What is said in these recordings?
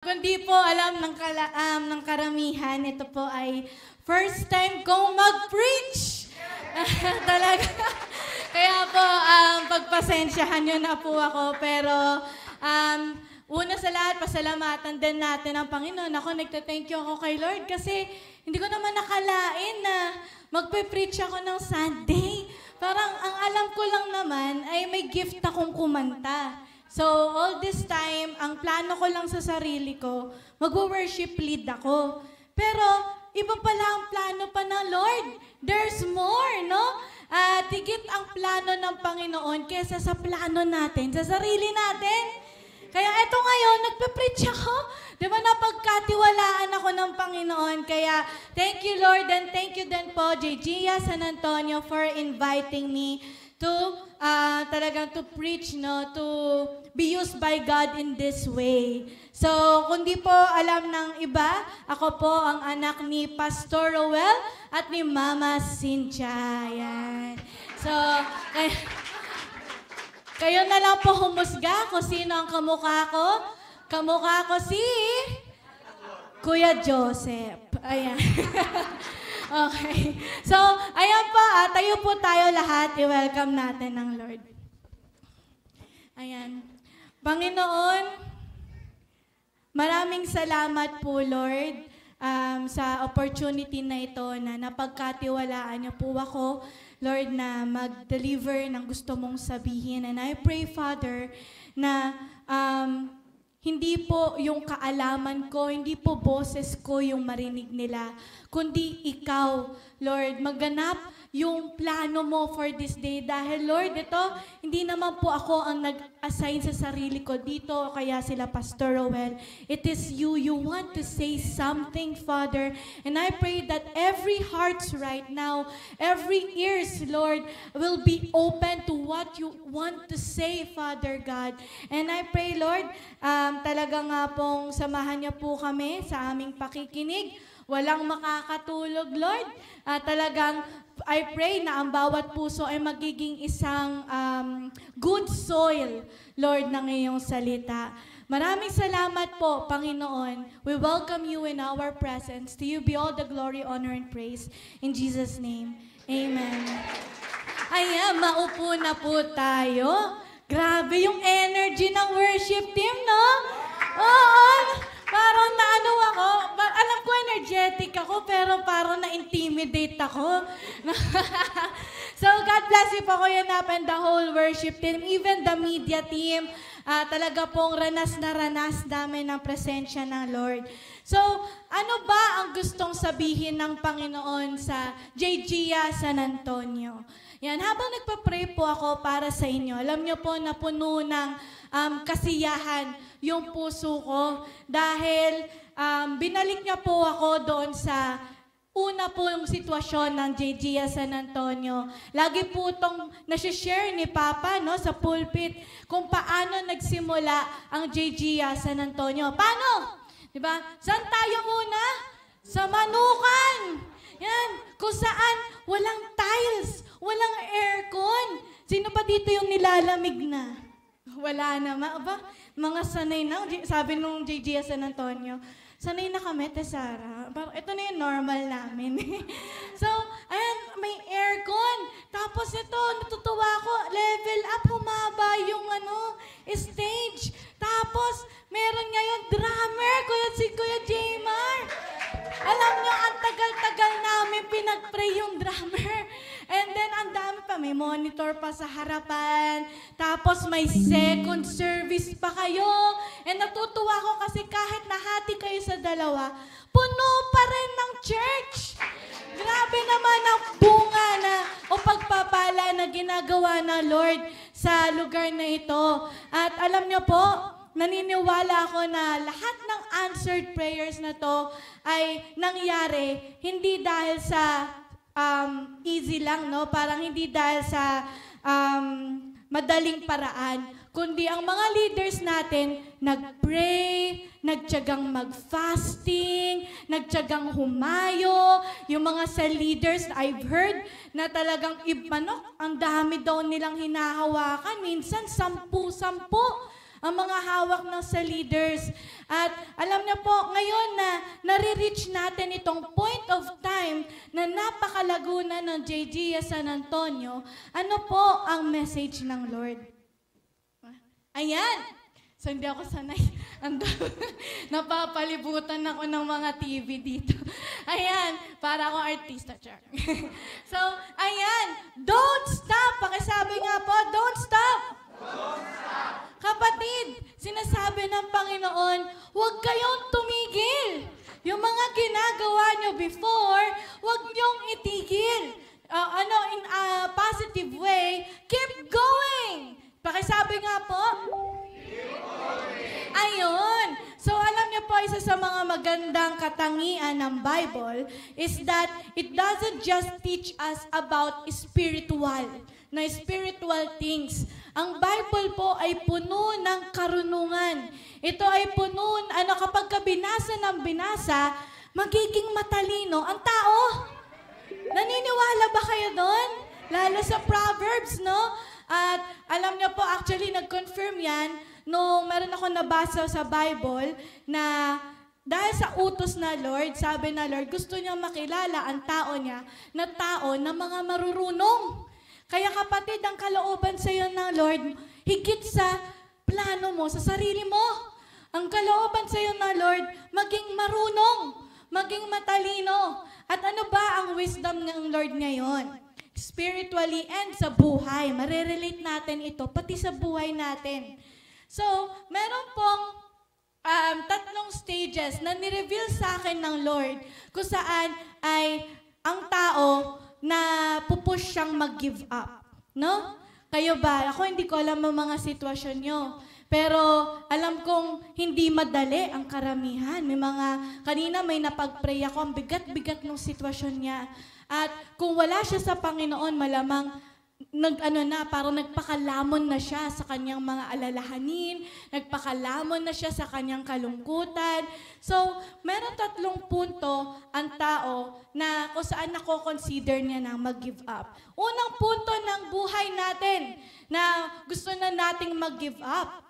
Kundi po alam ng karamihan, ito po ay first time kong mag-preach. Talaga. Kaya po, pagpasensyahan nyo na po ako. Pero una sa lahat, pasalamatan din natin ang Panginoon. Ako, nagta-thank you ako kay Lord kasi hindi ko naman nakalain na magpe-preach ako ng Sunday. Parang ang alam ko lang naman ay may gift akong kumanta. So, all this time, ang plano ko lang sa sarili ko, mag-worship lead ako. Pero, iba pala ang plano pa ng Lord. There's more, no? Higit ang plano ng Panginoon kesa sa plano natin, sa sarili natin. Kaya eto ngayon, nagpe-preach ako. Di ba napagkatiwalaan ako ng Panginoon? Kaya, thank you Lord and thank you din po, JG San Antonio, for inviting me to talagang to preach, no, to be used by God in this way. So, kung di po alam ng iba, ako po ang anak ni Pastor Roel at ni Mama Cynthia. Yan. So, kayo na lang po humusga kung sino ang kamukha ko. Kamukha ko si Kuya Joseph. Ayan. Okay. So, ayan po, tayo po tayo lahat. I-welcome natin ang Lord. Ayan. Panginoon, maraming salamat po, Lord, sa opportunity na ito na napagkatiwalaan niyo po ako, Lord, na mag-deliver ng gusto mong sabihin. And I pray, Father, na hindi po yung kaalaman ko, hindi po boses ko yung marinig nila, kundi ikaw, Lord, maganap yung plano mo for this day. Dahil, Lord, ito, hindi naman po ako ang nag-assign sa sarili ko dito, kaya sila Pastor Roel. It is you. You want to say something, Father. And I pray that every hearts right now, every ears, Lord, will be open to what you want to say, Father God. And I pray, Lord, talaga nga pong samahan niyo po kami sa aming pakikinig. Walang makakatulog, Lord. Talagang I pray na ang bawat puso ay magiging isang good soil, Lord, ng iyong salita. Maraming salamat po, Panginoon. We welcome you in our presence. To you be all the glory, honor, and praise. In Jesus' name, amen. Ayan, maupo na po tayo. Grabe yung energy ng worship team, no? Oo, parang naano ako. Alam ko energetic ako, pero parang na-intimidate ako. So, God bless you po, Kuya Nap, and the whole worship team, even the media team. Talaga pong ranas na ranas namin ng presensya ng Lord. So, ano ba ang gustong sabihin ng Panginoon sa JG San Antonio? Yan, habang nagpa-pray po ako para sa inyo, alam niyo po na puno ng kasiyahan yung puso ko dahil binalik niya po ako doon sa una po yung sitwasyon ng JG San Antonio. Lagi po itong nasi-share ni Papa, no, sa pulpit kung paano nagsimula ang JG San Antonio. Paano? Diba? Saan tayo una? Sa Manukan. Yan. Kung saan walang tiles, walang aircon. Sino pa dito yung nilalamig na? Wala naman. Aba, mga sanay na. Sabi nung JG San Antonio, sanay na kami, Tesara. Ito na yung normal namin. So, ayan, may aircon. Tapos ito, natutuwa ko, level up, humaba yung stage. Tapos, meron ngayon drummer, Kuya Jaymar. Alam nyo, ang tagal-tagal namin pinag-pray yung drummer. And then, ang dami pa. May monitor pa sa harapan. Tapos, may second service pa kayo. And natutuwa ko kasi kahit nahati kayo sa dalawa, puno pa rin ng church. Grabe naman ang bunga na o pagpapala na ginagawa ng Lord sa lugar na ito. At alam nyo po, naniniwala ako na lahat ng answered prayers na to ay nangyari hindi dahil sa easy lang, no? Parang hindi dahil sa madaling paraan, kundi ang mga leaders natin nag-pray, nagtiyagang mag-fasting, nagtiyagang humayo. Yung mga cell leaders, I've heard na talagang ang dami daw nilang hinahawakan. Minsan, 10-10 ang mga hawak ng sa leaders. At alam niyo po, ngayon na nare-reach natin itong point of time na napakalago na ng JG San Antonio, ano po ang message ng Lord? Ayan! So, hindi ako sanay. Napapalibutan ako ng mga TV dito. Ayan, para akong artista, char. So, ayan, don't stop. Pakisabi nga po, don't stop. Don't stop. Kapatid, sinasabi ng Panginoon, huwag kayong tumigil. Yung mga ginagawa nyo before, huwag nyong itigil. In a positive way, keep going. Pakisabi nga po, ayun. So alam niyo po, isa sa mga magandang katangian ng Bible is that it doesn't just teach us about spiritual things. Ang Bible po ay puno ng karunungan. Ito ay puno, kapag binasa ng binasa, magiging matalino ang tao. Naniniwala ba kayo doon? Lalo sa Proverbs, no? At alam niyo po, actually, nag-confirm yan nung meron ako nabasa sa Bible na dahil sa utos na Lord, sabi na Lord, gusto niya makilala ang tao niya na tao na mga marurunong. Kaya kapatid, ang kalooban sa iyo ng Lord, higit sa plano mo, sa sarili mo. Ang kalooban sa iyo ng Lord, maging marunong, maging matalino. At ano ba ang wisdom ng Lord ngayon? Spiritually and sa buhay. Marerelate natin ito, pati sa buhay natin. So, meron pong 3 stages na nireveal sa akin ng Lord kung saan ay ang tao na pupush siyang mag-give up. No? Kayo ba? Ako hindi ko alam ang mga sitwasyon nyo. Pero alam kong hindi madali ang karamihan. Kanina may napag-pray ako, ang bigat-bigat ng sitwasyon niya. At kung wala siya sa Panginoon, malamang parang nagpakalamon na siya sa kanyang mga alalahanin, nagpakalamon na siya sa kanyang kalungkutan. So, meron 3 punto ang tao na kung saan nako-consider niya na mag-give up. Unang punto ng buhay natin na gusto na nating mag-give up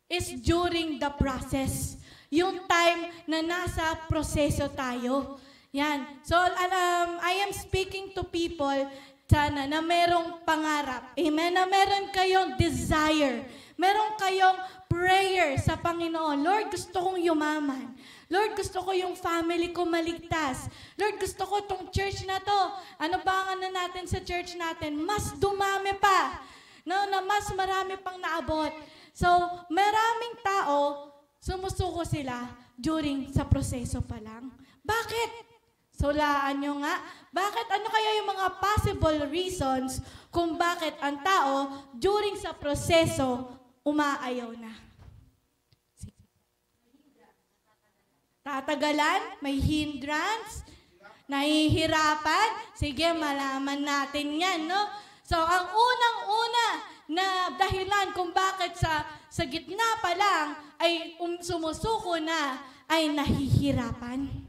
is during the process. Yung time na nasa proseso tayo. Yan. So, I am speaking to people sana na merong pangarap. Amen? Na meron kayong desire. Meron kayong prayer sa Panginoon. Lord, gusto kong yumaman. Lord, gusto ko yung family ko maligtas. Lord, gusto ko tong church na to. Ano ba ang natin sa church natin? Mas dumami pa. No, na mas marami pang naabot. So, maraming tao, sumusuko sila during sa proseso pa lang. Bakit? Sulaan nyo nga. Bakit? Ano kaya yung mga possible reasons kung bakit ang tao during sa proseso umaayaw na? Tatagalan? May hindrance? Nahihirapan? Sige, malaman natin yan, no? So, ang unang-una na dahilan kung bakit sa gitna pa lang ay sumusuko na ay nahihirapan.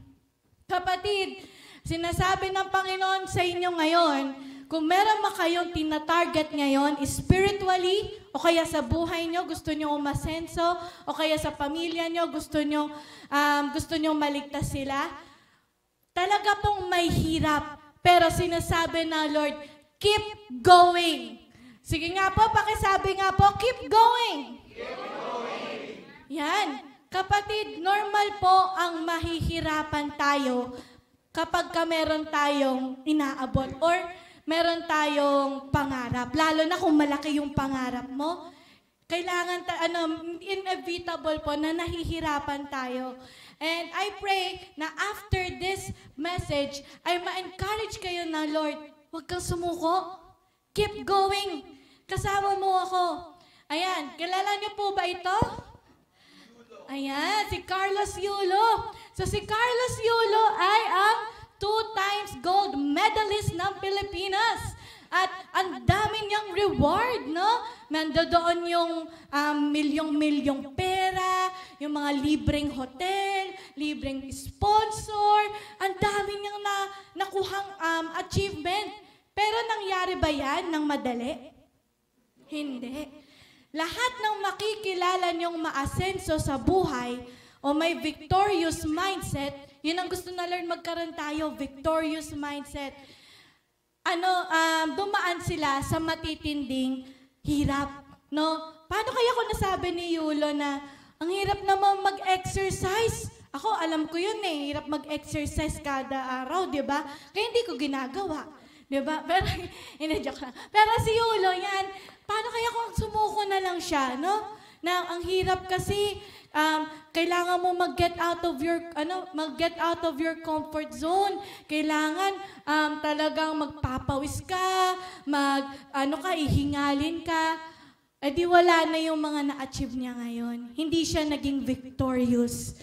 Kapatid, sinasabi ng Panginoon sa inyo ngayon, kung meron kayong tina-target ngayon, spiritually, o kaya sa buhay nyo, gusto nyo umasenso, o kaya sa pamilya nyo, gusto nyo maligtas sila, talaga pong may hirap. Pero sinasabi ng Lord, keep going. Sige nga po, pakisabi nga po, keep going. Keep going. Yan. Kapatid, normal po ang mahihirapan tayo kapag meron tayong inaabot or meron tayong pangarap. Lalo na kung malaki yung pangarap mo, kailangan, inevitable po na nahihirapan tayo. And I pray na after this message, ay ma-encourage kayo na, Lord, huwag kang sumuko. Keep going. Kasama mo ako. Ayan, kilala niyo po ba ito? Ayan, si Carlos Yulo. So si Carlos Yulo ay ang 2 times gold medalist ng Pilipinas. At ang dami niyang reward, no? Nandoon yung milyong-milyong pera, yung mga libreng hotel, libreng sponsor. Ang dami niyang nakuhang achievement. Pero nangyari ba yan ng madali? Hindi. lahat ng makikilala niyong maasenso sa buhay o may victorious mindset, yun ang gusto na Lord magkaroon tayo, victorious mindset. Dumaan sila sa matitinding hirap. No? Paano kaya kung nasabi ni Yulo na ang hirap naman mag-exercise? Ako, alam ko yun eh. Hirap mag-exercise kada araw, di ba? Kaya hindi ko ginagawa. Di ba? Pero, joke lang. Pero si Yulo, yan, paano kaya kung sumuko na lang siya, no? Na ang hirap kasi, kailangan mo mag-get out of your comfort zone. Kailangan talagang magpapawis ka, ihingalin ka. Eh di wala na yung mga na-achieve niya ngayon. Hindi siya naging victorious.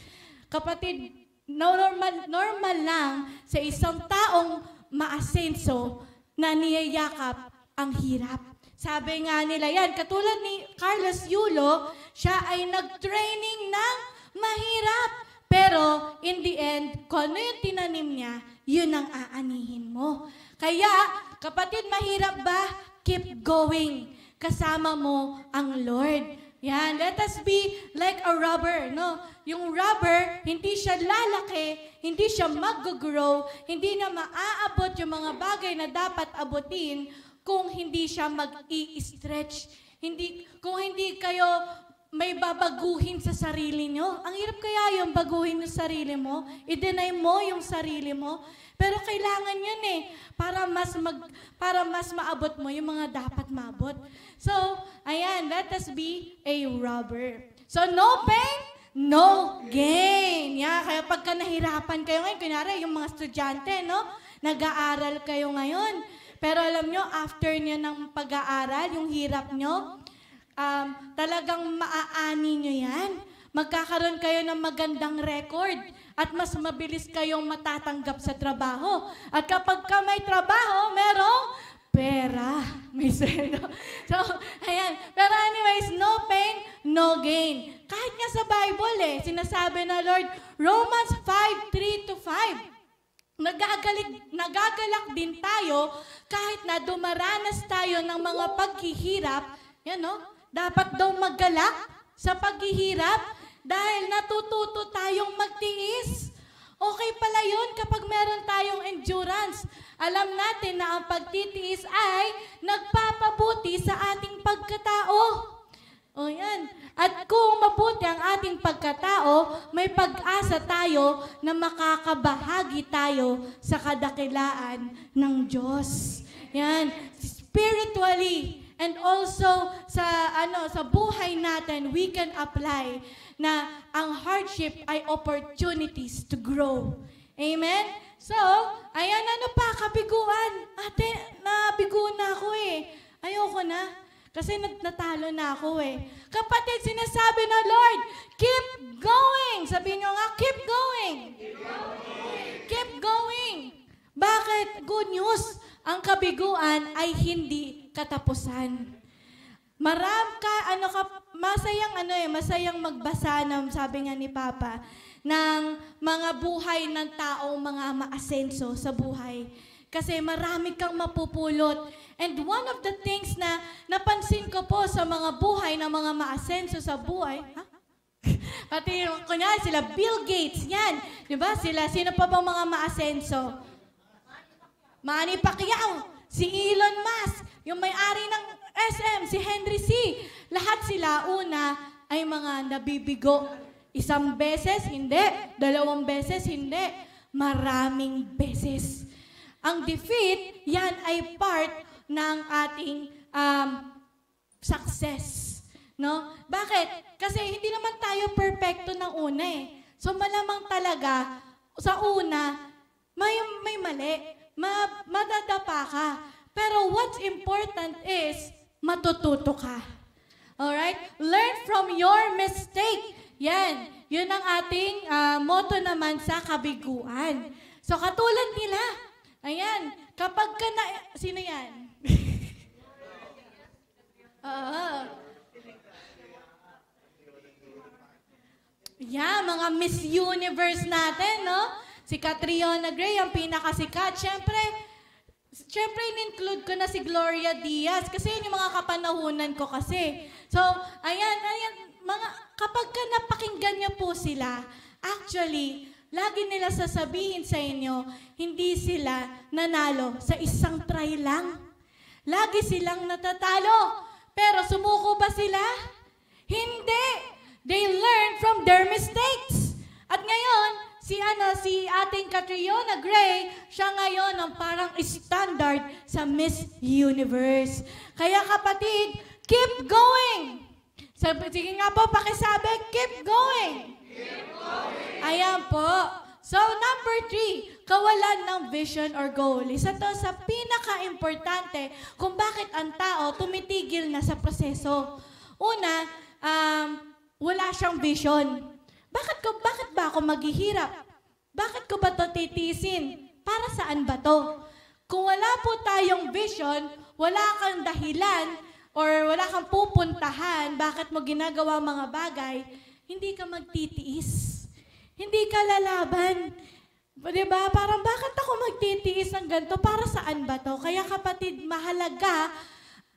Kapatid, normal lang sa isang taong maasenso na niyayakap ang hirap. Sabi nga nila yan, katulad ni Carlos Yulo, siya ay nag-training ng mahirap. Pero in the end, kung ano yung tinanim niya, yun ang aanihin mo. Kaya, kapatid, mahirap ba? Keep going. Kasama mo ang Lord. Yan, let us be like a rubber, no? Yung rubber, hindi siya lalaki, hindi siya mag-grow, hindi na maaabot yung mga bagay na dapat abutin kung hindi siya mag-i-stretch. Kung hindi kayo may babaguhin sa sarili nyo. Ang hirap kaya yung baguhin yung sarili mo, i-deny mo yung sarili mo. Pero kailangan yun eh, para mas maabot mo yung mga dapat maabot. So, ayan, let us be a robber. So, no pain, no gain. Yeah, kaya pagka nahirapan kayo ngayon, kunyari yung mga estudyante, no? Nag-aaral kayo ngayon. Pero alam nyo, after nyo ng pag-aaral, yung hirap nyo, talagang maaani nyo yan. Magkakaroon kayo ng magandang record at mas mabilis kayong matatanggap sa trabaho. At kapag ka may trabaho, merong pera. May sweldo. So, ayan. Pero anyways, no pain, no gain. Kahit nga sa Bible sinasabi na Lord, Romans 5:3-5. Nagagalak din tayo kahit na dumaranas tayo ng mga paghihirap. Yan, no? Dapat daw maggalak sa paghihirap dahil natututo tayong magtiis. Okay pala yun kapag meron tayong endurance. Alam natin na ang pagtitiis ay nagpapabuti sa ating pagkatao. O yan. At kung mabuti ang ating pagkatao, may pag-asa tayo na makakabahagi tayo sa kadakilaan ng Diyos. Yan. Spiritually and also sa buhay natin, we can apply na ang hardship ay opportunities to grow. Amen? So, ayan, kabiguan? Ate, nabigo na ako Ayoko na. Kasi natalo na ako Kapatid, sinasabi na Lord, keep going. Sabihin nyo nga, keep going. Keep going. Keep going. Bakit? Good news. Ang kabiguan ay hindi katapusan. Masayang magbasa ng, sabi nga ni Papa, ng mga buhay ng taong mga maasenso sa buhay. Kasi marami kang mapupulot. And one of the things na napansin ko po sa mga buhay ng mga maasenso sa buhay, pati kunyari sila Bill Gates, yan. Diba? Sino pa bang mga maasenso? Manny Pacquiao, si Elon Musk, yung may-ari ng SM, si Henry C. Lahat sila, una, ay mga nabibigo. Isang beses, hindi. 2 beses, hindi. Maraming beses. Ang defeat, yan ay part ng ating success. No? Bakit? Kasi hindi naman tayo perfecto ng una So malamang talaga, sa una, may mali. Madadapa ka. Pero what's important is, matututo ka. Alright? Learn from your mistake. Yan. Yun ang ating motto naman sa kabiguan. So katulad nila, ayan, kapag ka na... Sino yan? Yeah, mga Miss Universe natin, no? Si Catriona Gray, ang pinakasikat. Siyempre, Siyempre, in-include ko na si Gloria Diaz kasi yun yung mga kapanahunan ko kasi. So, ayan, kapag ka napakinggan niyo po sila, actually, lagi nila sasabihin sa inyo, hindi sila nanalo sa isang try lang. Lagi silang natatalo. Pero sumuko ba sila? Hindi. They learn from their mistakes. At ngayon, si ating Catriona Gray, siya ngayon ang parang standard sa Miss Universe. Kaya kapatid, keep going. Sige nga po, pakisabi, keep going. Keep going. Ayan po. So, number 3, kawalan ng vision or goal. Isa to sa pinaka-importante kung bakit ang tao tumitigil na sa proseso. Una, wala siyang vision. Bakit ba ako maghihirap? Bakit ko ba ito titiisin? Para saan ba to? Kung wala po tayong vision, wala kang dahilan or wala kang pupuntahan, bakit mo ginagawa mga bagay, hindi ka magtitiis. Hindi ka lalaban. Diba? Parang bakit ako magtitiis ng ganito? Para saan ba to? Kaya kapatid, mahalaga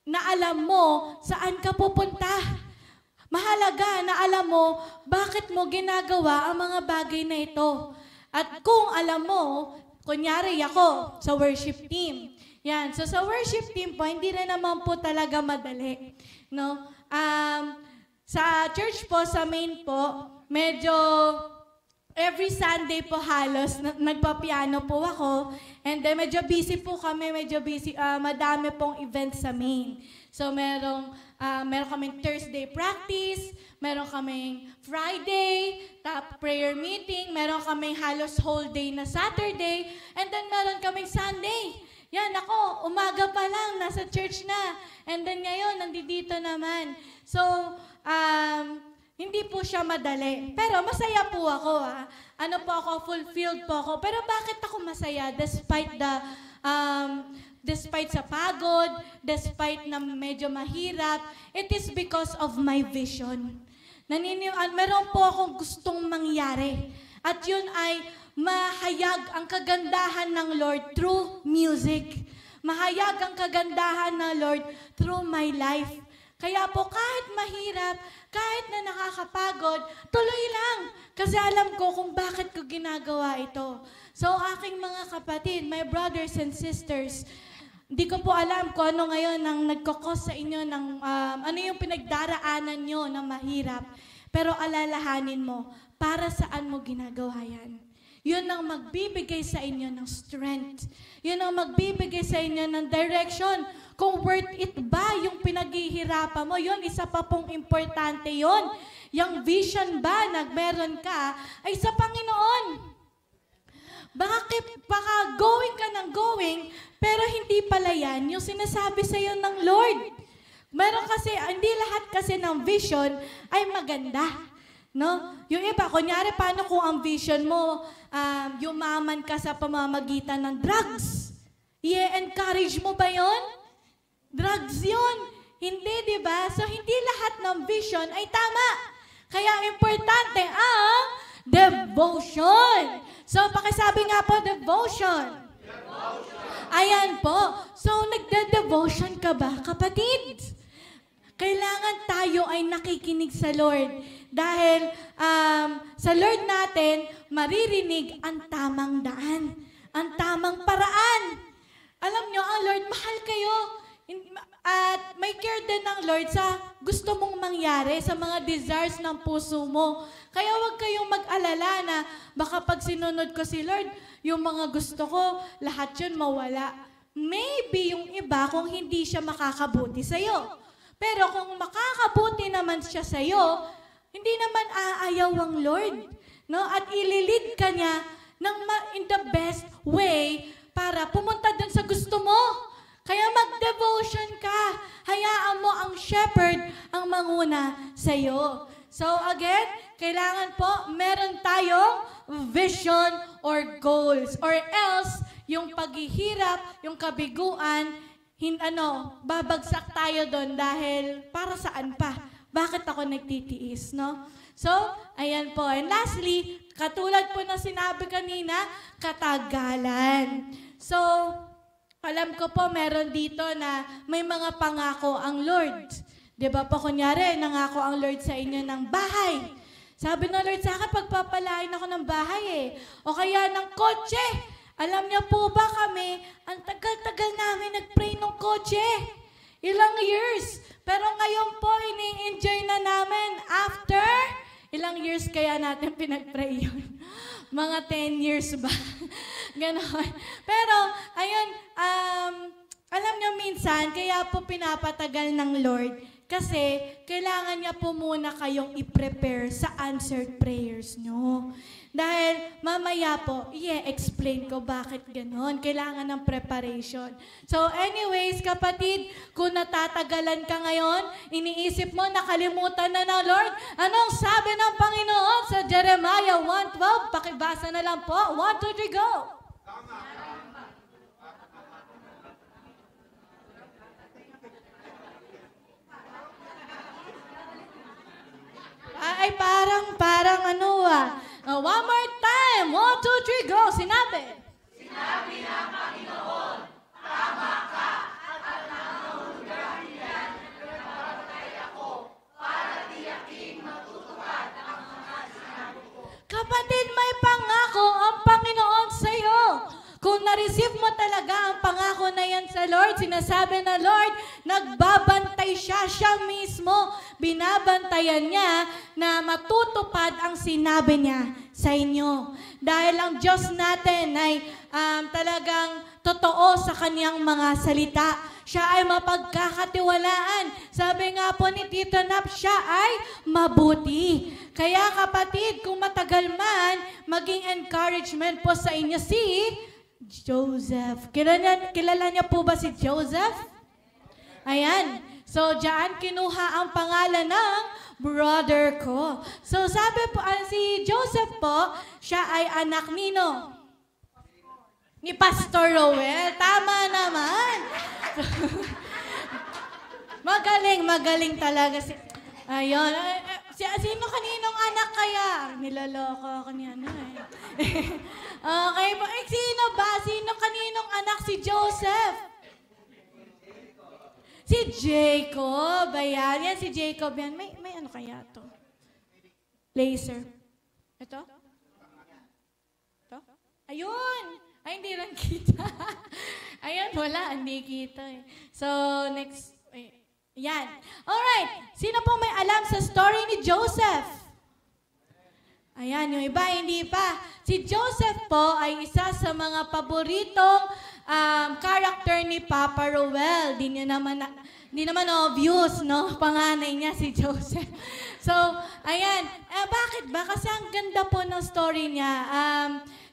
na alam mo saan ka pupunta. Mahalaga na alam mo bakit mo ginagawa ang mga bagay na ito. At kung alam mo, kunyari ako sa worship team. Yan. So sa worship team po, hindi na naman po talaga madali. No? Sa church po, sa main po, medyo every Sunday po halos nagpa-piano po ako. And then medyo busy po kami, madami pong events sa main. So meron kaming Thursday practice, meron kaming Friday, prayer meeting, meron kaming halos whole day na Saturday, and then meron kaming Sunday. Yan, ako, umaga pa lang, nasa church na. And then ngayon, nandito naman. So, hindi po siya madali. Pero masaya po ako, fulfilled po ako. Pero bakit ako masaya despite sa pagod, despite na medyo mahirap, it is because of my vision. Meron po akong gustong mangyari. At yun ay mahayag ang kagandahan ng Lord through music. Mahayag ang kagandahan ng Lord through my life. Kaya po kahit mahirap, kahit na nakakapagod, tuloy lang. Kasi alam ko kung bakit ko ginagawa ito. So aking mga kapatid, my brothers and sisters, hindi ko po alam kung ano ngayon ang nagkakos sa inyo ng ano yung pinagdaraanan nyo na mahirap. Pero alalahanin mo, para saan mo ginagawa yan? Yun ang magbibigay sa inyo ng strength. Yun ang magbibigay sa inyo ng direction. Kung worth it ba yung pinaghihirapan mo, yun, isa pa pong importante yun. Yung vision ba na meron ka ay sa Panginoon. Baka going ka ng going, pero hindi pala yan yung sinasabi sa iyo ng Lord. Meron kasi, hindi lahat kasi ng vision ay maganda. No? Yung iba, kunyari, paano kung ang vision mo, yumaman ka sa pamamagitan ng drugs? I-encourage mo ba yon? Drugs yon. Hindi, di ba? So, hindi lahat ng vision ay tama. Kaya importante ang devotion. So, pakisabi nga po, devotion. Ayan po. So, nagda-devotion ka ba, kapatid? Kailangan tayo ay nakikinig sa Lord. Dahil sa Lord natin, maririnig ang tamang daan, ang tamang paraan. Alam nyo, ang Lord, mahal kayo. At may care din ng Lord sa gusto mong mangyari, sa mga desires ng puso mo. Kaya huwag kayong mag-alala na baka pag sinunod ko si Lord, yung mga gusto ko, lahat yun mawala. Maybe yung iba kung hindi siya makakabuti sa'yo. Pero kung makakabuti naman siya sa'yo, hindi naman aayaw ang Lord. No? At ililid ka niya in the best way para pumunta dun sa gusto mo. Kaya mag-devotion ka. Hayaan mo ang shepherd ang manguna sa'yo. So again, kailangan po meron tayong vision or goals. Or else, yung paghihirap, yung kabiguan, babagsak tayo doon dahil para saan pa? Bakit ako nagtitiis, no? So, ayan po. And lastly, katulad po na sinabi kanina, katagalan. So, Alam ko po, meron dito na may mga pangako ang Lord. Di ba po, kunyari, nangako ang Lord sa inyo ng bahay. Sabi ng Lord sa akin, pagpapalain ako ng bahay O kaya ng kotse. Alam niyo po ba kami, ang tagal-tagal namin nag-pray ng kotse. Ilang years. Pero ngayon po, ini-enjoy na namin after ilang years kaya natin pinag-pray yun. Mga 10 years ba? Ganon. Pero, ayun, alam niyo minsan, kaya po pinapatagal ng Lord kasi kailangan niya po muna kayong i-prepare sa answered prayers nyo. Dahil mamaya po, i-explain ko bakit ganon. Kailangan ng preparation. So anyways, kapatid, kung natatagalan ka ngayon, iniisip mo, nakalimutan na ng Lord, anong sabi ng Panginoon sa Jeremiah 1:12? Pakibasa na lang po. 1, 2, 3, go! Ay, parang ano one more time. 1, 2, 3, go. Sinabi. Sinabi ng Panginoon, tama ka at ang nangungulirahan niyan, nagpapatay ako para tiyaking matutupad ang mga sinabi ko. Kapatid, may pangako ang Panginoon sa iyo. Kung na-receive mo talaga ang pangako na yan sa Lord, sinasabi na Lord, nagbabantay siya mismo. Binabantayan niya na matutupad ang sinabi niya sa inyo. Dahil ang Diyos natin ay talagang totoo sa kanyang mga salita. Siya ay mapagkakatiwalaan. Sabi nga po ni Tito Nap, siya ay mabuti. Kaya kapatid, kung matagal man, maging encouragement po sa inyo si Joseph. Kilala niya po ba si Joseph? Ayan. So, diyan kinuha ang pangalan ng brother ko. So, sabi po, si Joseph po, siya ay anak nino? Ni Pastor Roel. Tama naman. Magaling talaga si... Ayun. Sino kaninong anak kaya? Niloloko ako niya. Okay po. Sino ba? Sino kaninong anak si Joseph? Si Jacob. Ayan. Yan si Jacob. Yan. May ano kaya to? Laser. Ito? Ito? Ayun! Ay, hindi lang kita. Ayun, wala. Hindi kita eh. So, next. Yan. Alright. Sino po may alam sa story ni Joseph? Ayan, yung iba, hindi pa. Si Joseph po ay isa sa mga paboritong character ni Papa Roel. Di naman obvious, no? Panganay niya si Joseph. So, ayan. Bakit ba? Kasi ang ganda po ng story niya.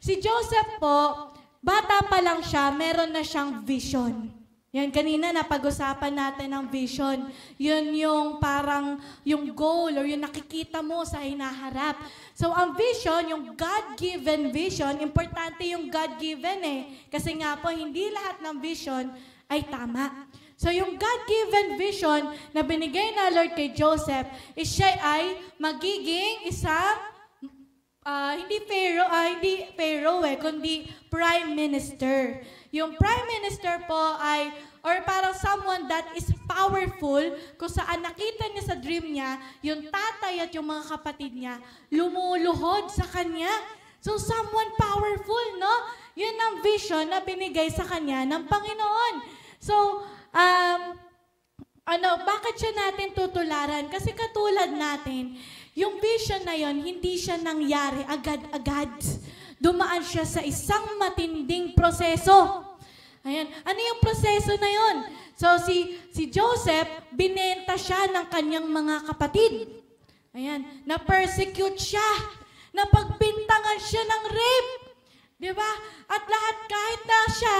Si Joseph po, bata pa lang siya, meron na siyang vision. Yan, kanina napag-usapan natin ang vision. Yun yung parang yung goal or yung nakikita mo sa hinaharap. So, ang vision, yung God-given vision, importante yung God-given Kasi nga po, hindi lahat ng vision ay tama. So, yung God-given vision na binigay na Lord kay Joseph, is siya ay magiging isang, hindi pharaoh kundi prime minister. Yung prime minister po ay, or parang someone that is powerful, kung saan nakita niya sa dream niya, yung tatay at yung mga kapatid niya, lumuluhod sa kanya. So, someone powerful, no? Yun ang vision na binigay sa kanya ng Panginoon. So, bakit siya natin tutularan? Kasi katulad natin, yung vision na yon hindi siya nangyari agad-agad. Dumaan siya sa isang matinding proseso. Ayan. Ano yung proseso na yon? So, si Joseph, binenta siya ng kanyang mga kapatid. Ayan. Na-persecute siya. Napagbintangan siya ng rape. Di ba? At lahat kahit na siya,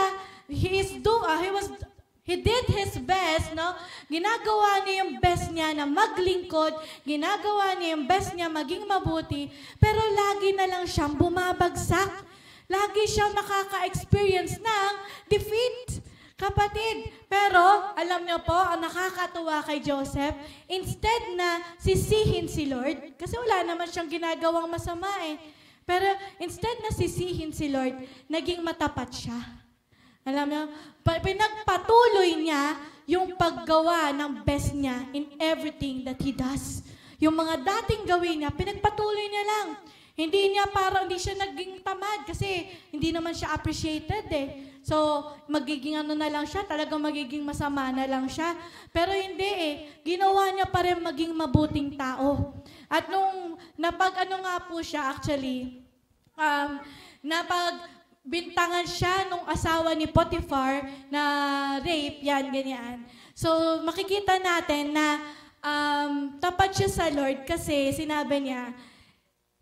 he did his best, no? Ginagawa niya yung best niya na maglingkod, ginagawa niya yung best niya maging mabuti, pero lagi na lang siyang bumabagsak. Lagi siyang nakaka-experience ng defeat. Kapatid, pero alam niyo po, ang nakakatuwa kay Joseph, instead na sisihin si Lord, kasi wala naman siyang ginagawang masama pero instead na sisihin si Lord, naging matapat siya. Alam niyo, pinagpatuloy niya yung paggawa ng best niya in everything that he does. Yung mga dating gawin niya, pinagpatuloy niya lang. Hindi siya naging tamad kasi hindi naman siya appreciated eh. So, magiging ano na lang siya, talagang magiging masama na lang siya. Pero hindi eh, ginawa niya pa rin maging mabuting tao. At nung nga po siya actually, napagbintangan siya nung asawa ni Potiphar na rape, yan, ganyan. So, makikita natin na tapat siya sa Lord kasi sinabi niya,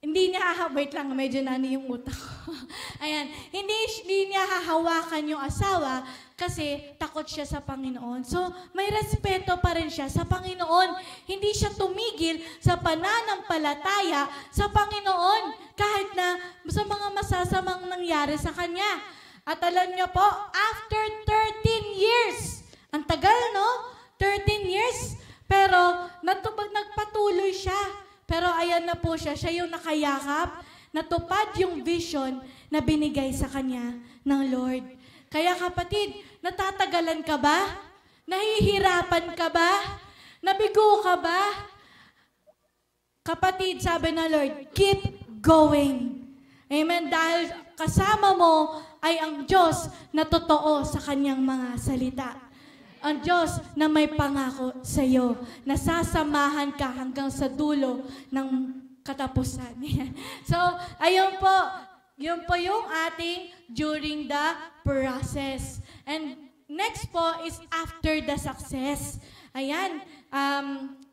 hindi niya wait lang, medyo nani yung utak ko. Ayan, hindi niya hahawakan yung asawa kasi takot siya sa Panginoon. So, may respeto pa rin siya sa Panginoon. Hindi siya tumigil sa pananampalataya sa Panginoon kahit na sa mga masasamang nangyari sa kanya. At alam niyo po, after 13 years, ang tagal no? 13 years, pero nagpatuloy siya. Pero ayan na po siya yung nakayakap, natupad yung vision na binigay sa kanya ng Lord. Kaya kapatid, natatagalan ka ba? Nahihirapan ka ba? Nabigo ka ba? Kapatid, sabi ng Lord, keep going. Amen? Dahil kasama mo ay ang Diyos na totoo sa kanyang mga salita. Ang Diyos na may pangako sa iyo, na sasamahan ka hanggang sa dulo ng katapusan. So, ayun po, yun po yung ating during the process. And next po is after the success. Ayan,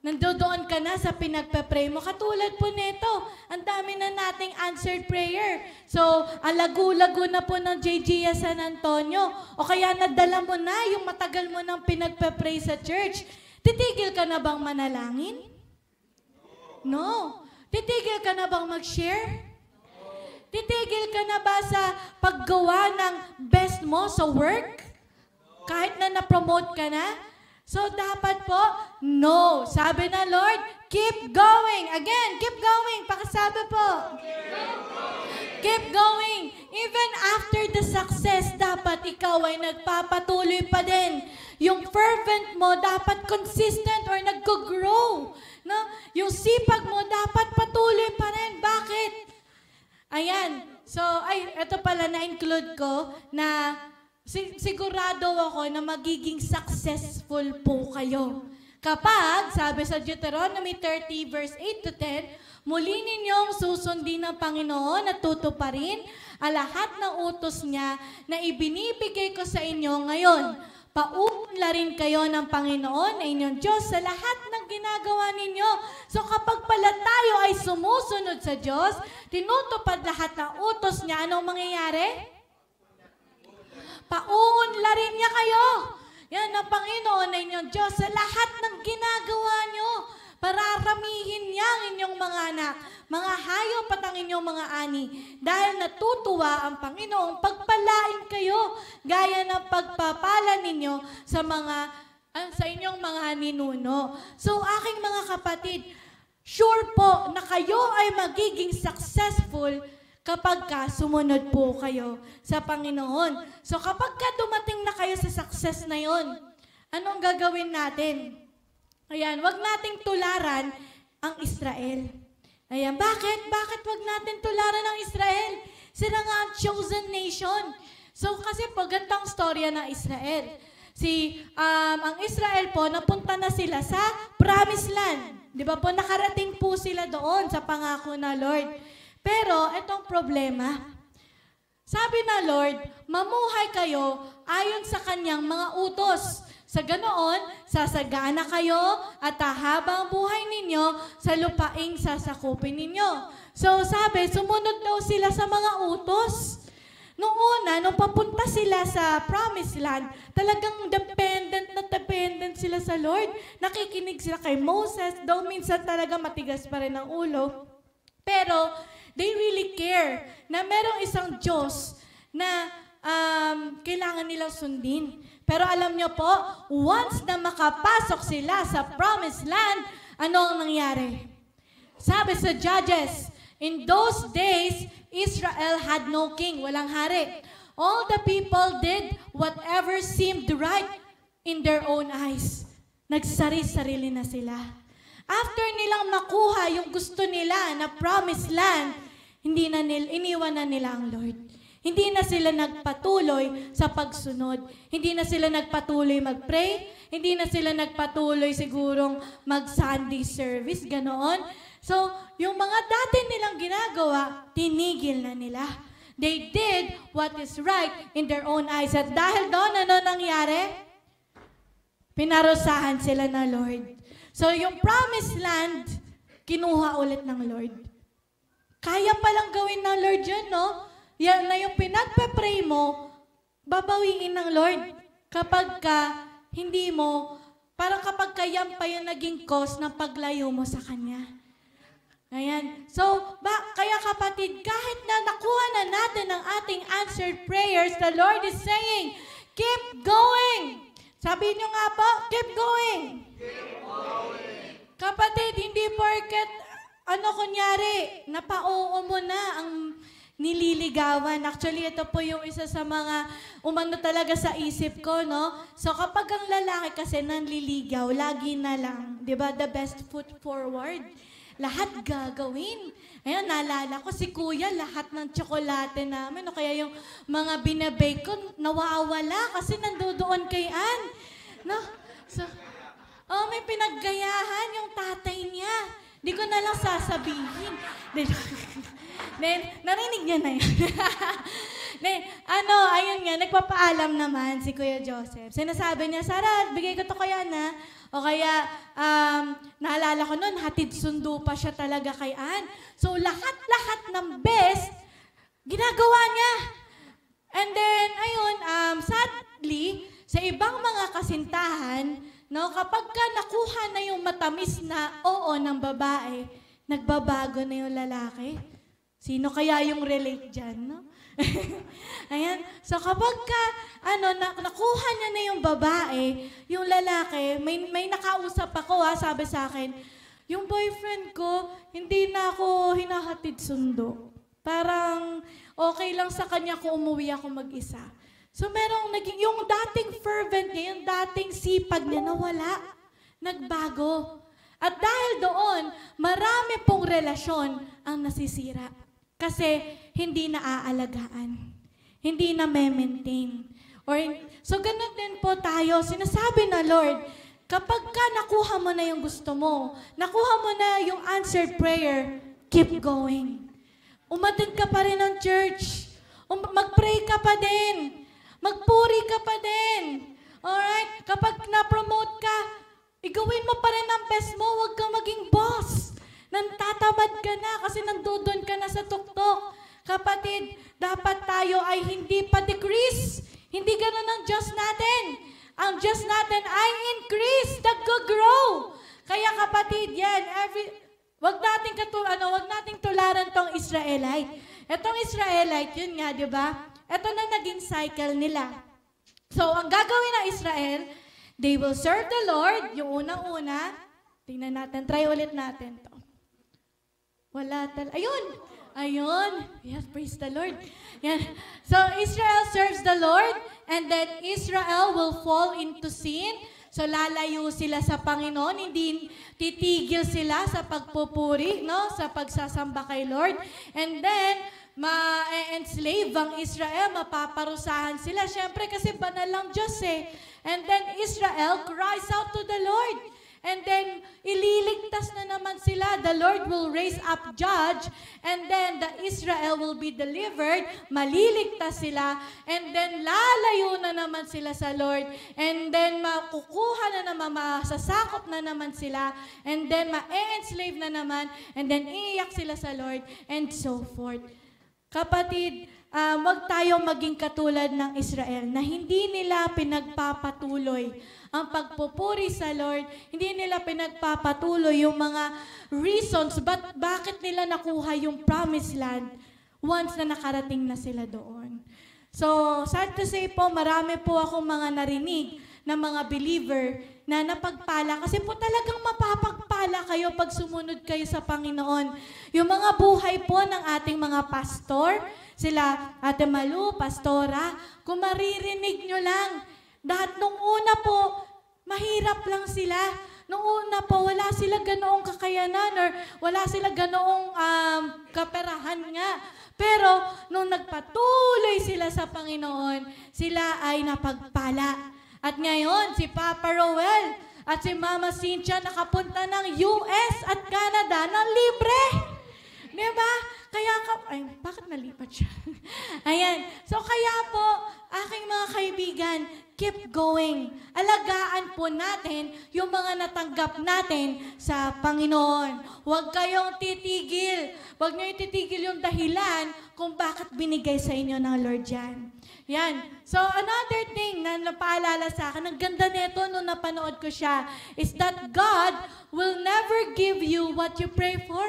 nandoon ka na sa pinagpe-pray mo. Katulad po nito, ang dami na nating answered prayer. So, ang lagu-lago na po ng JGS San Antonio. O kaya nadala mo na yung matagal mo nang pinagpe-pray sa church. Titigil ka na bang manalangin? No. Titigil ka na bang mag-share? Titigil ka na ba sa paggawa ng best mo sa work? Kahit na na-promote ka na? So, dapat po, no. Sabi na Lord, keep going. Again, keep going. Pakisabi po. Keep going. Even after the success, dapat ikaw ay nagpapatuloy pa din. Yung fervent mo, dapat consistent or nag-grow. No? Yung sipag mo, dapat patuloy pa rin. Bakit? Ayan. So, ito pala na-include ko na sigurado ako na magiging successful po kayo. Kapag, sabi sa Deuteronomy 30 verse 8 to 10, muli ninyong susundin ng Panginoon at tutuparin ang lahat ng utos niya na ibinibigay ko sa inyo ngayon. Paunlarin kayo ng Panginoon na inyong Diyos sa lahat ng ginagawa ninyo. So kapag pala tayo ay sumusunod sa Diyos, tinutupad lahat ng utos niya, anong mangyayari? Paunlarin niya kayo. Yan ang Panginoon na inyong Diyos sa lahat ng ginagawa nyo. Pararamihin niya ang inyong mga anak, mga hayop at ang inyong mga ani. Dahil natutuwa ang Panginoong pagpalain kayo, gaya ng pagpapala ninyo sa inyong mga ninuno. So aking mga kapatid, sure po na kayo ay magiging successful kapag sumunod po kayo sa Panginoon. So kapag dumating na kayo sa success na yon, anong gagawin natin? Ayan, wag nating tularan ang Israel. Ayan, bakit? Bakit wag natin tularan ang Israel? Sila nga ang chosen nation. So kasi po, gantang storya ng Israel. Ang Israel po, napunta na sila sa Promised Land. Di ba po, nakarating po sila doon sa pangako na Lord. Pero, itong problema, sabi na Lord, mamuhay kayo ayon sa kanyang mga utos. Sa ganoon, sasagana kayo at habang buhay ninyo sa lupaing sasakupin ninyo. So sabi, sumunod daw sila sa mga utos. Noong una, nung papunta sila sa Promised Land, talagang dependent sila sa Lord. Nakikinig sila kay Moses, though minsan talaga matigas pa rin ang ulo. Pero, they really care na merong isang Diyos na kailangan nilang sundin. Pero alam nyo po, once na makapasok sila sa Promised Land, ano ang nangyari? Sabi sa Judges, in those days, Israel had no king, walang hari. all the people did whatever seemed right in their own eyes. Nagsari-sarili na sila. After nilang makuha yung gusto nila na promised land, iniwan na nila ang Lord. Hindi na sila nagpatuloy sa pagsunod. Hindi na sila nagpatuloy mag-pray. Hindi na sila nagpatuloy sigurong mag-Sunday service, ganoon. So, yung mga dati nilang ginagawa, tinigil na nila. They did what is right in their own eyes. At dahil doon, ano nangyari? Pinarusahan sila ng Lord. So, yung promised land, kinuha ulit ng Lord. Kaya palang gawin ng Lord yun, no? Yan na yung pinagpe-pray mo, babawiin ng Lord. Kapag ka, hindi mo, parang kapag ka yan pa yung naging cause ng paglayo mo sa Kanya. Ayan. So, kaya kapatid, kahit na nakuha na natin ang ating answered prayers, the Lord is saying, keep going. Sabi niyo nga po, keep going. Keep going. Kapatid, hindi porket, kunyari, napao mo na ang nililigawan. Actually, ito po yung isa sa mga umano talaga sa isip ko, no? So, kapag ang lalaki kasi nanliligaw, lagi na lang, di ba, the best foot forward. Lahat gagawin. Ayun, naalala ko si Kuya, lahat ng tsokolate namin, o kaya yung mga binabake ko, nawawala kasi nandoon kay Ann. No? So, may pinaggayahan yung tatay niya. Di ko na lang sasabihin. Then, narinig niya na yun. Then, ayun nga, nagpapaalam naman si Kuya Joseph. Sinasabi niya, Sarah, bigay ko to kaya na. O kaya, naalala ko noon, hatid sundo pa siya talaga kay Ann. So, lahat-lahat ng best, ginagawa niya. And then, ayun, sadly, sa ibang mga kasintahan, no, kapag ka nakuha na yung matamis na oo ng babae, nagbabago na yung lalaki. Sino kaya yung relate dyan, no? Ayan. So kapag ka, nakuha niya na yung babae, yung lalaki, may nakausap ako, sabi sa akin, yung boyfriend ko, hindi na ako hinahatid sundo. Parang okay lang sa kanya kung umuwi ako mag-isa. So merong yung dating fervent niya, yung dating sipag niya nawala, nagbago. At dahil doon, marami pong relasyon ang nasisira. Kasi hindi naaalagaan. Hindi na maintain. So ganun din po tayo. Sinasabi na Lord, kapag ka nakuha mo na yung gusto mo, nakuha mo na yung answered prayer, keep going. Umatid ka pa rin ng church. Mag-pray ka pa din. Magpuri ka pa din. Alright? Kapag na-promote ka, igawin mo pa rin ang best mo. Huwag kang maging boss. Nantatamad ka na kasi nandudon ka na sa tuktok. Kapatid, dapat tayo ay hindi pa decrease. Hindi ganun ang Diyos natin. Ang Diyos natin ay increase, nag-grow. Kaya kapatid, yan, wag nating tularan tong Israelite. Etong Israelite, yun nga, di ba? Ito na naging cycle nila. So, ang gagawin ng Israel, they will serve the Lord, yung unang-una. Tingnan natin, try ulit natin to. Ayun. Yes, praise the Lord. Yan. So, Israel serves the Lord, and then Israel will fall into sin. So, lalayo sila sa Panginoon, hindi titigil sila sa pagpupuri, no? Sa pagsasamba kay Lord. And then, ma-enslave ang Israel, mapaparusahan sila. Siyempre, kasi banal lang Diyos eh. And then, Israel cries out to the Lord. And then, ililigtas na naman sila. The Lord will raise up judge. And then, the Israel will be delivered. Maliligtas sila. And then, lalayo na naman sila sa Lord. And then, makukuha na naman, masasakop na naman sila. And then, ma-enslave na naman. And then, iiyak sila sa Lord. And so forth. Kapatid, wag tayong maging katulad ng Israel na hindi nila pinagpapatuloy ang pagpupuri sa Lord, hindi nila pinagpapatuloy yung mga reasons bakit nila nakuha yung promised land once na nakarating na sila doon. So, sad to say po, marami po akong mga narinig na mga believer na napagpala kasi po talagang mapapagpala mapapala kayo pag sumunod kayo sa Panginoon. Yung mga buhay po ng ating mga pastor, sila Ate Malu, Pastora, kung maririnig nyo lang, dahil nung una po, mahirap lang sila. Nung una po, wala sila ganoong kakayanan or wala sila ganoong kaperahan nga. Pero nung nagpatuloy sila sa Panginoon, sila ay napagpala. At ngayon, si Papa Roel at si Mama Cynthia nakapunta ng US at Canada ng libre. Diba? Kaya bakit nalipat siya? Ayan. So kaya po, aking mga kaibigan, keep going. Alagaan po natin yung mga natanggap natin sa Panginoon. Huwag kayong titigil. Huwag niyo ititigil yung dahilan kung bakit binigay sa inyo ng Lord yan. Yan. So another thing na napaalala sa akin, ang ganda nito nung napanood ko siya, is that God will never give you what you pray for.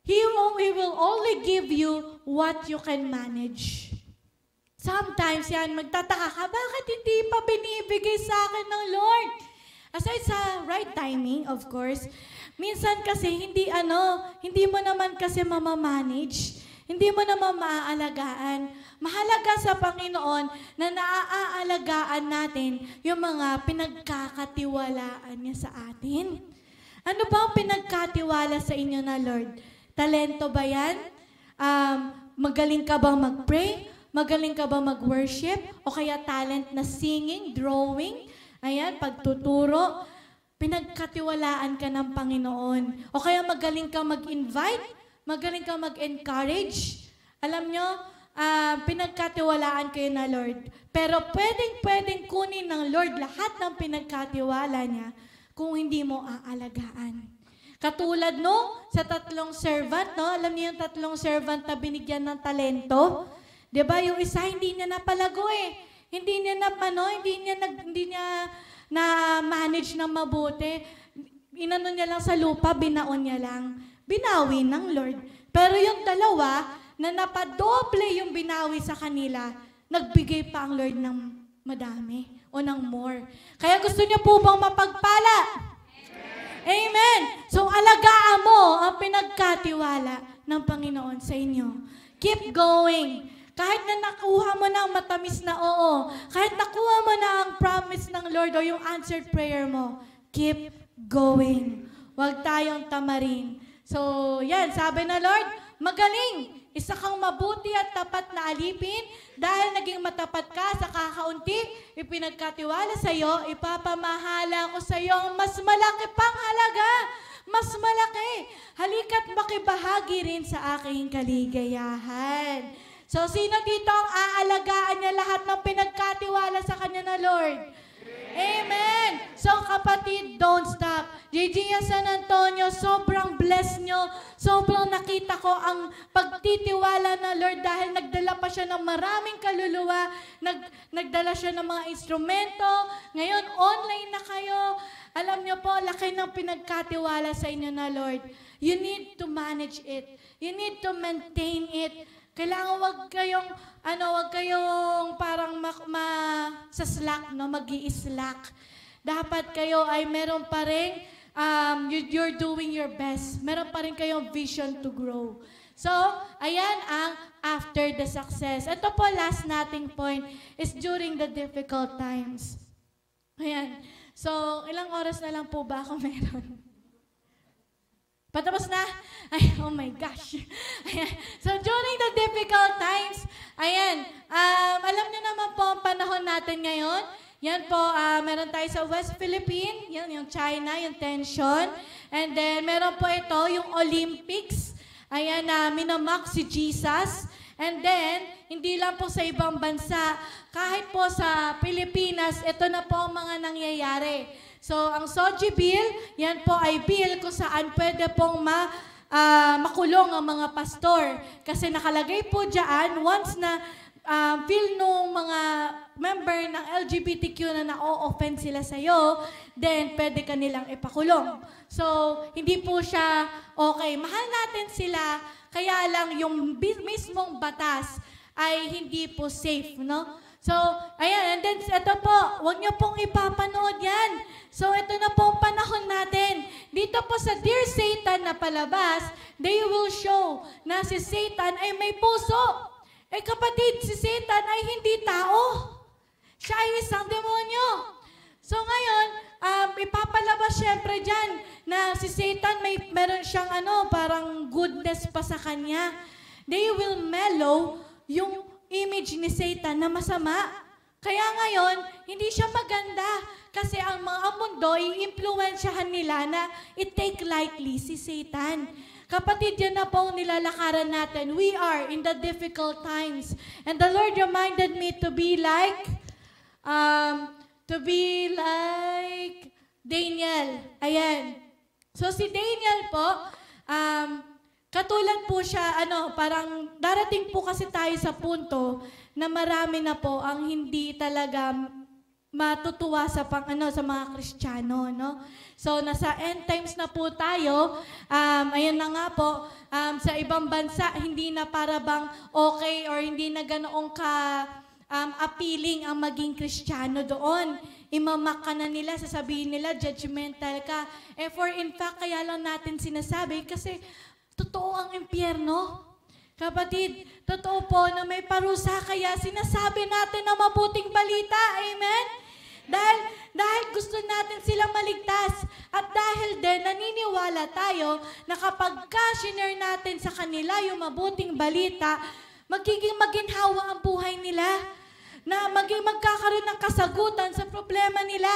He will only give you what you can manage. Sometimes yan, magtataka ka, bakit hindi pa binibigay sa akin ng Lord? Aside sa right timing, of course, minsan kasi hindi mo naman kasi mamamanage, hindi mo naman maaalagaan. Mahalaga sa Panginoon na naaalagaan natin yung mga pinagkakatiwalaan niya sa atin. Ano ba ang pinagkatiwala sa inyo na Lord? Talento ba yan? Magaling ka bang mag-pray? Magaling ka bang mag-worship? O kaya talent na singing, drawing? Ayan, pagtuturo. Pinagkatiwalaan ka ng Panginoon. O kaya magaling ka mag-invite? Magaling ka mag-encourage? Alam nyo, pinagkatiwalaan kayo na Lord. Pero pwedeng kunin ng Lord lahat ng pinagkatiwala niya kung hindi mo aalagaan. Katulad sa tatlong servant, alam niyo yung tatlong servant na binigyan ng talento? 'Di ba? Yung isa hindi niya napalago eh. Hindi niya na manage ng mabuti. Inano niya lang sa lupa, binaon niya lang. Binawi ng Lord. Pero yung dalawa na napadoble yung binawi sa kanila, nagbigay pa ang Lord ng madami o ng more. Kaya gusto niyo po bang mapagpala? Amen! So, alagaan mo ang pinagkatiwala ng Panginoon sa inyo. Keep going. Kahit na nakuha mo na ang matamis na oo, kahit nakuha mo na ang promise ng Lord o yung answered prayer mo, keep going. Huwag tayong tamarin. So, yan, sabi na Lord, magaling. Isa kang mabuti at tapat na alipin dahil naging matapat ka sa kakaunti, ipinagkatiwala sa iyo, ipapamahala ko sa iyo ang mas malaki pang halaga. Mas malaki. Halika't makibahagi rin sa aking kaligayahan. So, sino dito ang aalagaan niya lahat ng pinagkatiwala sa kanya na Lord? Amen! So, kapatid, don't stop. JJ San Antonio, sobrang bless nyo. Sobrang nakita ko ang pagtitiwala na Lord dahil nagdala pa siya ng maraming kaluluwa. Nagdala siya ng mga instrumento. Ngayon, online na kayo. Alam nyo po, laki ng pinagkatiwala sa inyo na Lord. You need to manage it. You need to maintain it. Kailangan wag kayong parang sa slack, magi-slack. Dapat kayo ay meron pa rin, you're doing your best. Meron pa rin kayong vision to grow. So, ayan ang after the success. Ito po, last nating point is during the difficult times. Ayan. So, ilang oras na lang po ba ako meron? Patapos na? Ay, oh my gosh. Ayan. So, during the difficult times, ayan, alam niyo naman po ang panahon natin ngayon. Yan po, meron tayo sa West Philippines, yan, yung China, yung tension. And then, meron po ito, yung Olympics. Ayan, minamak si Jesus. And then, hindi lang po sa ibang bansa, kahit po sa Pilipinas, ito na po ang mga nangyayari. So, ang SOGI bill, yan po ay bill kung saan pwede pong makulong ang mga pastor. Kasi nakalagay po dyan, once na feel nung mga member ng LGBTQ na na-o-offend sila sa'yo, then pwede ka nilang ipakulong. So, hindi po siya okay. Mahal natin sila, kaya lang yung mismong batas ay hindi po safe, no? So, ayan, and then ito po, huwag niyo pong ipapanood yan. So, ito na po ang panahon natin. Dito po sa Dear Satan na palabas, they will show na si Satan ay may puso. Eh kapatid, si Satan ay hindi tao. Siya ay isang demonyo. So ngayon, ipapalabas syempre dyan na si Satan meron siyang parang goodness pa sa kanya. They will mellow yung image ni Satan na masama. Kaya ngayon, hindi siya maganda kasi ang mga mundo, i-impluensyahan nila na i-take lightly si Satan. Kapatid, yan na po ang nilalakaran natin. We are in the difficult times. And the Lord reminded me to be like Daniel. Ayan. So si Daniel po, katulad po siya, parang darating po kasi tayo sa punto na marami na po ang hindi talaga matutuwa sa sa mga Kristiyano, no? So nasa end times na po tayo. Ayan na nga po, sa ibang bansa hindi na para bang okay or hindi na ganoong appealing ang maging Kristiyano doon. Imamak ka na nila, sasabihin nila judgmental ka. For in fact, kaya lang natin sinasabi kasi totoo ang impyerno. Kapatid, totoo po na may parusa, kaya sinasabi natin na mabuting balita. Amen? Dahil gusto natin silang maligtas. At dahil din, naniniwala tayo na kapag ka-share natin sa kanila yung mabuting balita, magiging maginhawa ang buhay nila. Na magkakaroon ng kasagutan sa problema nila.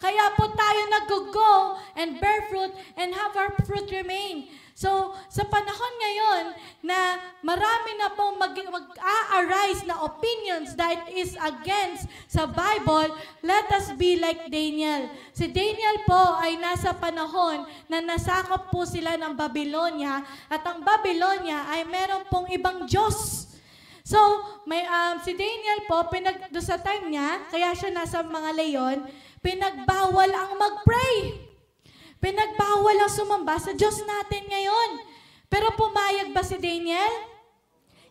Kaya po tayo nag-go and bear fruit and have our fruit remain. So, sa panahon ngayon na marami na pong mag-a-arise na opinions that is against sa Bible, let us be like Daniel. Si Daniel po ay nasa panahon na nasakop po sila ng Babylonia at ang Babylonia ay meron pong ibang Diyos. So, si Daniel po, doon sa time niya, kaya siya nasa mga leyon, pinagbawal ang mag-pray. Pinagbawal ang sumamba sa Diyos natin ngayon. Pero pumayag ba si Daniel?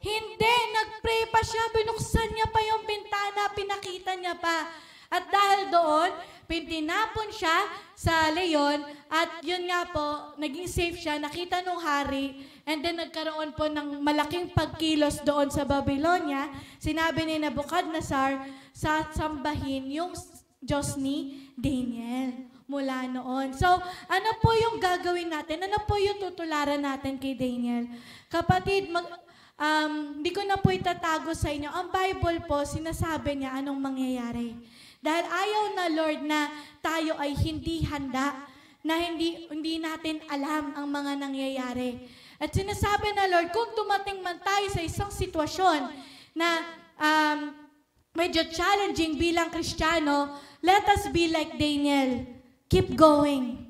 Hindi. Nag-pray pa siya. Binuksan niya pa yung bintana. Pinakita niya pa. At dahil doon, tinapon siya sa leyon. At yun nga po, naging safe siya. Nakita nung hari. And then nagkaroon po ng malaking pagkilos doon sa Babylonia. Sinabi ni Nebuchadnezzar sa sambahin yung Diyos ni Daniel. Mula noon. So, ano po yung gagawin natin? Ano po yung tutularan natin kay Daniel? Kapatid, hindi ko na po itatago sa inyo. Ang Bible po, sinasabi niya anong mangyayari. Dahil ayaw na Lord na tayo ay hindi handa, na hindi natin alam ang mga nangyayari. At sinasabi na Lord, kung dumating man tayo sa isang sitwasyon na medyo challenging bilang Kristiyano, let us be like Daniel. Keep going.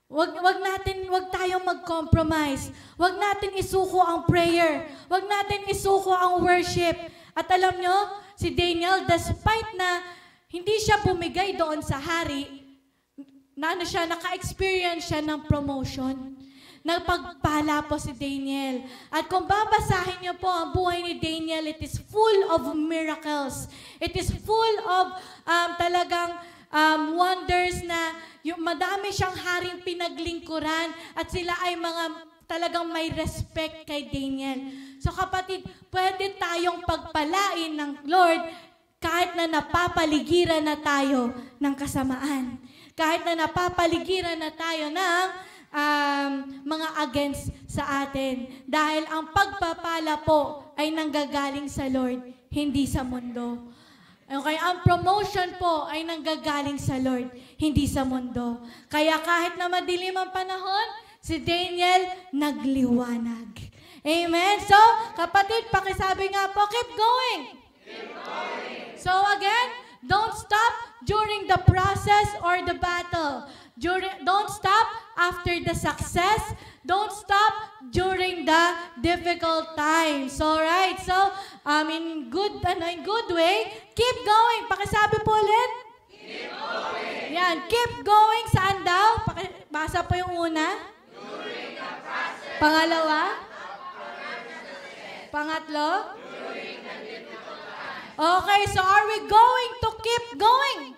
Wag tayong mag-compromise. Wag natin isuko ang prayer. Wag natin isuko ang worship. At alam nyo, si Daniel, despite na hindi siya bumigay doon sa hari, naka-experience siya ng promotion. Nagpagpala po si Daniel. At kung babasahin niyo po ang buhay ni Daniel, it is full of miracles. It is full of wonders na yung madami siyang haring pinaglingkuran at sila ay mga talagang may respect kay Daniel. So kapatid, pwede tayong pagpalain ng Lord kahit na napapaligiran na tayo ng kasamaan. Kahit na napapaligiran na tayo ng mga against sa atin. Dahil ang pagpapala po ay nanggagaling sa Lord, hindi sa mundo. Okay, ang promotion po ay nanggagaling sa Lord, hindi sa mundo. Kaya kahit na madilim ang panahon, si Daniel nagliwanag. Amen? So, kapatid, pakisabi nga po, keep going. Keep going. So again, don't stop during the process or the battle. Don't stop after the success. Don't stop during the difficult times. Alright? So, in good way, keep going. Pakisabi po ulit. Keep going. Yan, keep going. Saan daw? Basa po yung una. During the process. Pangalawa. Pangatlo. During the difficult times. Okay, so are we going to keep going?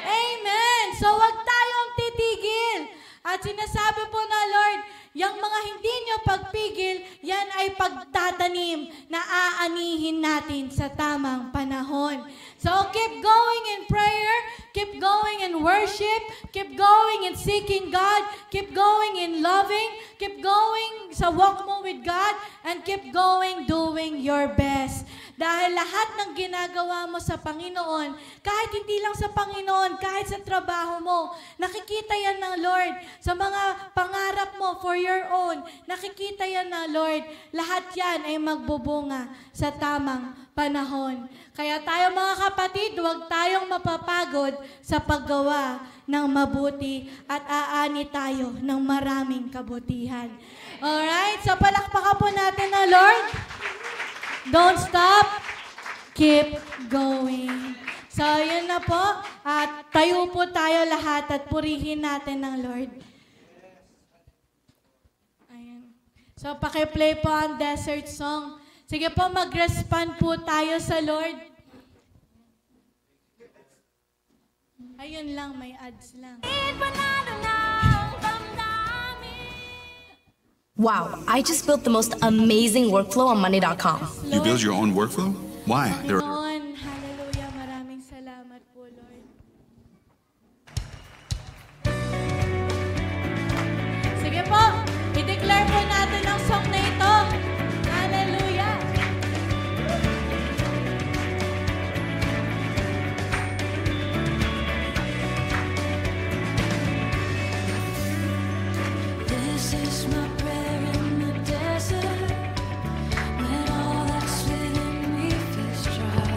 Amen. So wag tayong titigil. At sinasabi po na Lord, yung mga hindi nyo pagpigil, yan ay pagtatanim na aanihin natin sa tamang panahon. So keep going in prayer, keep going in worship, keep going in seeking God, keep going in loving, keep going sa walk mo with God, and keep going doing your best. Dahil lahat ng ginagawa mo sa Panginoon, kahit hindi lang sa Panginoon, kahit sa trabaho mo, nakikita yan ng Lord. Sa mga pangarap mo for your own, nakikita yan ng Lord. Lahat yan ay magbubunga sa tamang panahon. Kaya tayo mga kapatid, huwag tayong mapapagod sa paggawa ng mabuti at aani tayo ng maraming kabutihan. Alright? So palakpakan po natin na Lord. Don't stop. Keep going. So, yun na po. At tayo po tayo lahat at purihin natin ng Lord. Ayan. So, pakiplay po ang desert song. Sige po, mag-respond po tayo sa Lord. Ayun lang, may ads lang. Wow, I just built the most amazing workflow on Monday.com. You build your own workflow? Why? Panginoon, hallelujah, maraming salamat po, Lord. Sige po, i-declare po natin ang song na ito. Hallelujah. This is my prayer in the desert, when all that's within me feels dry.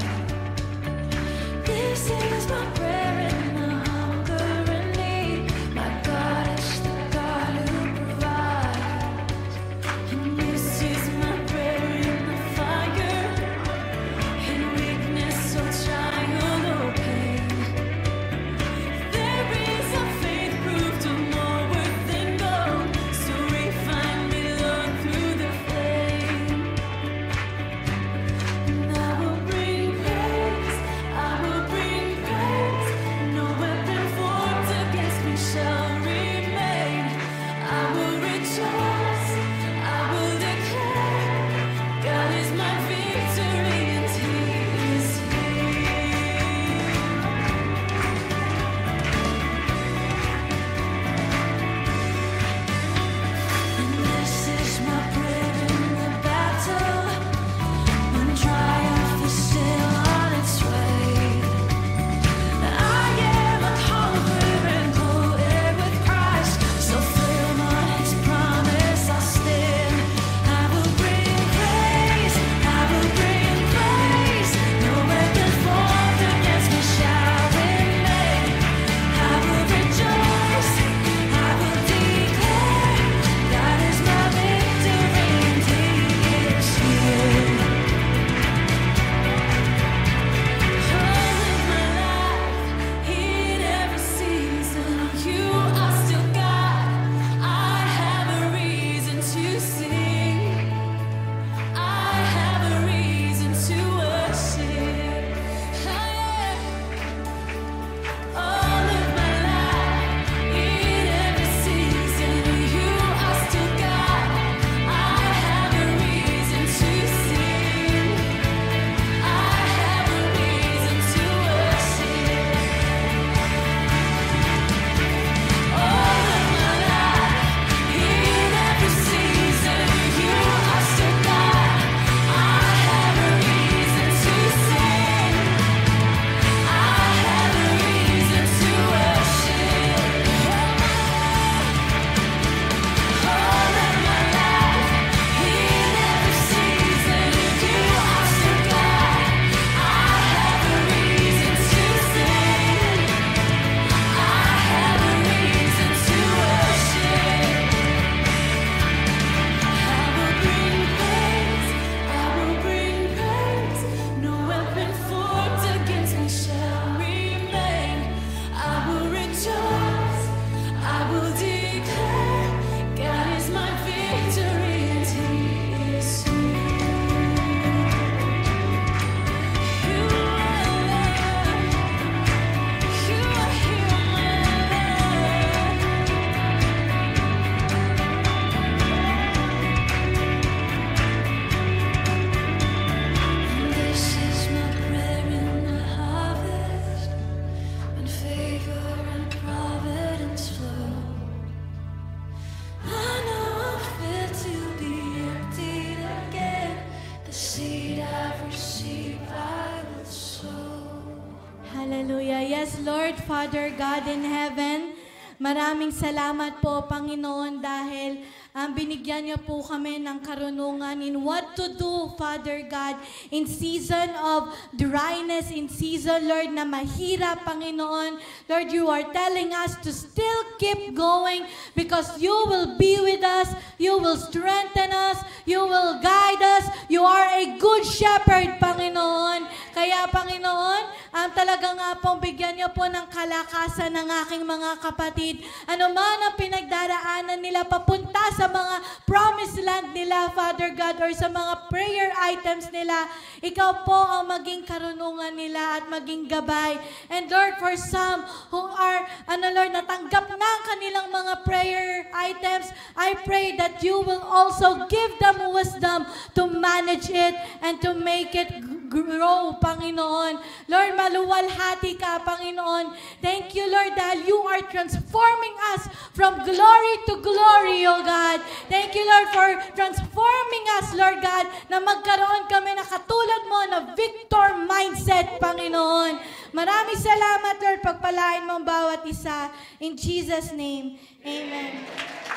Yes, Lord, Father God in heaven, maraming salamat po, Panginoon, dahil binigyan niyo po kami ng karunungan in what to do, Father God, in season of dryness, in season, Lord, na mahirap, Panginoon. Lord, you are telling us to still keep going because you will be with us, you will strengthen us, you will guide us. You are a good shepherd, Panginoon. Kaya, Panginoon, talaga nga pong bigyan niyo po ng kalakasan ng aking mga kapatid. Ano man ang pinagdaraanan nila papunta sa mga promised land nila, Father God, or sa mga prayer items nila, ikaw po ang maging karunungan nila at maging gabay. And Lord, for some who are, Lord, natanggap na ang kanilang mga prayer items, I pray that you will also give them wisdom to manage it and to make it grow, Panginoon. Lord, maluwalhati ka, Panginoon. Thank you, Lord, dahil you are transforming us from glory to glory, O God. Thank you, Lord, for transforming us, Lord God, na magkaroon kami na katulad mo na victor mindset, Panginoon. Maraming salamat, Lord, pagpalain mo ang bawat isa. In Jesus' name, amen.